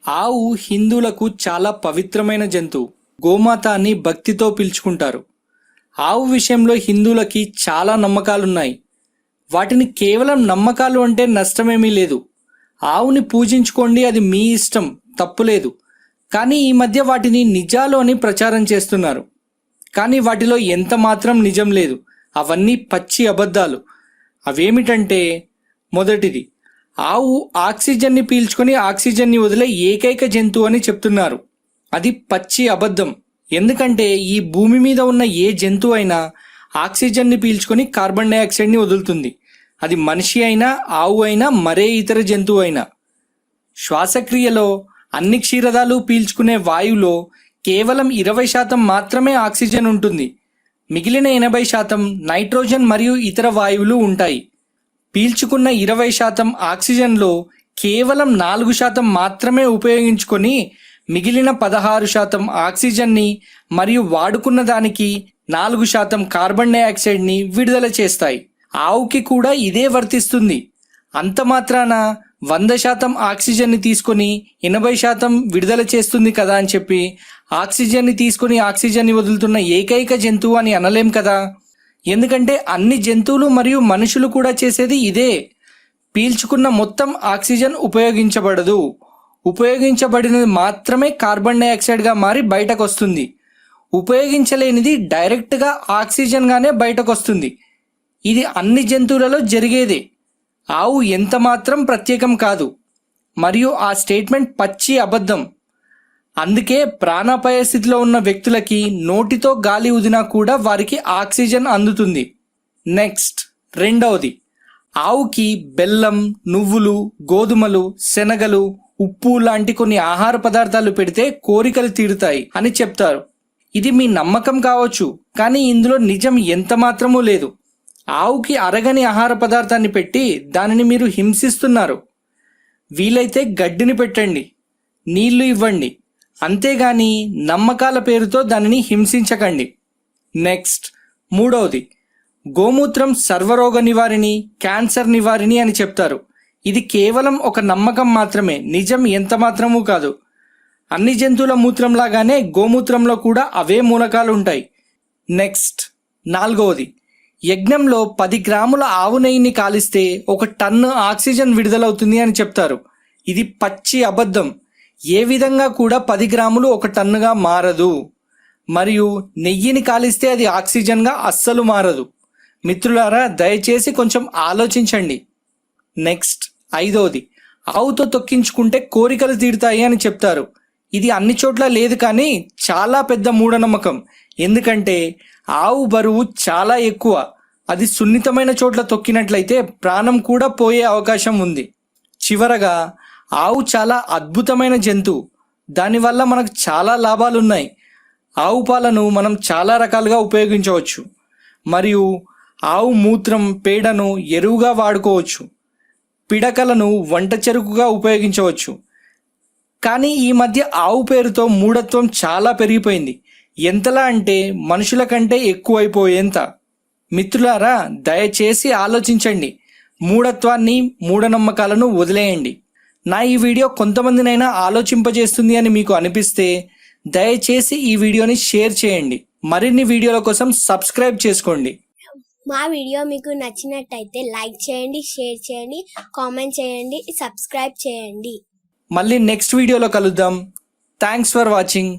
ఆవు హిందువులకు చాలా పవిత్రమైన జంతువు. గోమాత అని భక్తితో పిలుచుకుంటారు. ఆవు విషయంలో హిందువులకి చాలా నమ్మకాలున్నాయి. వాటిని కేవలం నమ్మకాలు అంటే నష్టమేమీ లేదు. ఆవుని పూజించుకోండి, అది మీ ఇష్టం, తప్పులేదు. కానీ ఈ మధ్య వాటిని నిజాలు అని ప్రచారం చేస్తున్నారు. కానీ వాటిలో ఎంత మాత్రం నిజం లేదు. అవన్నీ పచ్చి అబద్ధాలు. అవేమిటంటే, మొదటిది, ఆవు ఆక్సిజన్ని పీల్చుకొని ఆక్సిజన్ని వదిలే ఏకైక జంతువు అని చెప్తున్నారు. అది పచ్చి అబద్ధం. ఎందుకంటే ఈ భూమి మీద ఉన్న ఏ జంతువు అయినా ఆక్సిజన్ని పీల్చుకొని కార్బన్ డైఆక్సైడ్ని వదులుతుంది. అది మనిషి అయినా, ఆవు అయినా, మరే ఇతర జంతువు అయినా. శ్వాసక్రియలో అన్ని క్షీరదాలు పీల్చుకునే వాయువులో కేవలం 20% మాత్రమే ఆక్సిజన్ ఉంటుంది. మిగిలిన 80% నైట్రోజన్ మరియు ఇతర వాయువులు ఉంటాయి. పీల్చుకున్న 20% ఆక్సిజన్లో కేవలం 4% మాత్రమే ఉపయోగించుకొని మిగిలిన 16% ఆక్సిజన్ని మరియు వాడుకున్న దానికి 4% కార్బన్ డైఆక్సైడ్ని విడుదల చేస్తాయి. ఆవుకి కూడా ఇదే వర్తిస్తుంది. అంత మాత్రాన 100% ఆక్సిజన్ని తీసుకొని 80% విడుదల చేస్తుంది కదా అని చెప్పి ఆక్సిజన్ని తీసుకొని ఆక్సిజన్ని వదులుతున్న ఏకైక జంతువు అని అనలేం కదా. ఎందుకంటే అన్ని జంతువులు మరియు మనుషులు కూడా చేసేది ఇదే. పీల్చుకున్న మొత్తం ఆక్సిజన్ ఉపయోగించబడదు. ఉపయోగించబడినది మాత్రమే కార్బన్ డైఆక్సైడ్గా మారి బయటకు వస్తుంది. ఉపయోగించలేనిది డైరెక్ట్గా ఆక్సిజన్గానే బయటకు వస్తుంది. ఇది అన్ని జంతువులలో జరిగేదే. ఆవు ఎంత మాత్రం ప్రత్యేకం కాదు. మరియు ఆ స్టేట్మెంట్ పచ్చి అబద్ధం. అందుకే ప్రాణాపాయ స్థితిలో ఉన్న వ్యక్తులకి నోటితో గాలి ఊదినా కూడా వారికి ఆక్సిజన్ అందుతుంది. నెక్స్ట్, రెండవది, ఆవుకి బెల్లం, నువ్వులు, గోధుమలు, శనగలు, ఉప్పు లాంటి కొన్ని ఆహార పదార్థాలు పెడితే కోరికలు తీరుతాయి అని చెప్తారు. ఇది మీ నమ్మకం కావచ్చు, కానీ ఇందులో నిజం ఎంత మాత్రమూ లేదు. ఆవుకి అరగని ఆహార పదార్థాన్ని పెట్టి దానిని మీరు హింసిస్తున్నారు. వీలైతే గడ్డిని పెట్టండి, నీళ్లు ఇవ్వండి, అంతేగాని నమ్మకాల పేరుతో దానిని హింసించకండి. నెక్స్ట్, మూడవది, గోమూత్రం సర్వరోగ నివారిణి, క్యాన్సర్ నివారిణి అని చెప్తారు. ఇది కేవలం ఒక నమ్మకం మాత్రమే, నిజం ఎంత మాత్రమూ కాదు. అన్ని జంతువుల మూత్రంలాగానే గోమూత్రంలో కూడా అవే మూలకాలు ఉంటాయి. నెక్స్ట్, నాలుగవది, యజ్ఞంలో 10 గ్రాముల ఆవు నెయ్యిని కాలిస్తే 1 టన్ను ఆక్సిజన్ విడుదలవుతుంది అని చెప్తారు. ఇది పచ్చి అబద్ధం. ఏ విధంగా కూడా 10 గ్రాములు 1 టన్నుగా మారదు. మరియు నెయ్యిని కాలిస్తే అది ఆక్సిజన్గా అస్సలు మారదు. మిత్రులారా, దయచేసి కొంచెం ఆలోచించండి. నెక్స్ట్, ఐదవది, ఆవుతో తొక్కించుకుంటే కోరికలు తీరుతాయి అని చెప్తారు. ఇది అన్ని చోట్ల లేదు, కానీ చాలా పెద్ద మూఢనమ్మకం. ఎందుకంటే ఆవు బరువు చాలా ఎక్కువ. అది సున్నితమైన చోట్ల తొక్కినట్లయితే ప్రాణం కూడా పోయే అవకాశం ఉంది. చివరగా, ఆవు చాలా అద్భుతమైన జంతువు. దానివల్ల మనకు చాలా లాభాలున్నాయి. ఆవు పాలను మనం చాలా రకాలుగా ఉపయోగించవచ్చు. మరియు ఆవు మూత్రం, పేడను ఎరువుగా వాడుకోవచ్చు. పిడకలను వంట చెరుకుగా ఉపయోగించవచ్చు. కానీ ఈ మధ్య ఆవు పేరుతో మూఢత్వం చాలా పెరిగిపోయింది. ఎంతలా అంటే మనుషుల కంటే ఎక్కువైపోయేంత. మిత్రులారా, దయచేసి ఆలోచించండి. మూఢత్వాన్ని, మూఢనమ్మకాలను వదిలేయండి. నా ఈ వీడియో కొంతమందినైనా ఆలోచింపజేస్తుంది అని మీకు అనిపిస్తే దయచేసి ఈ వీడియోని షేర్ చేయండి. మరిన్ని వీడియోల కోసం సబ్స్క్రైబ్ చేసుకోండి. మా వీడియో మీకు నచ్చినట్టయితే లైక్ చేయండి, షేర్ చేయండి, కామెంట్ చేయండి, సబ్స్క్రైబ్ చేయండి. మళ్ళీ నెక్స్ట్ వీడియోలో కలుద్దాం. Thanks for watching.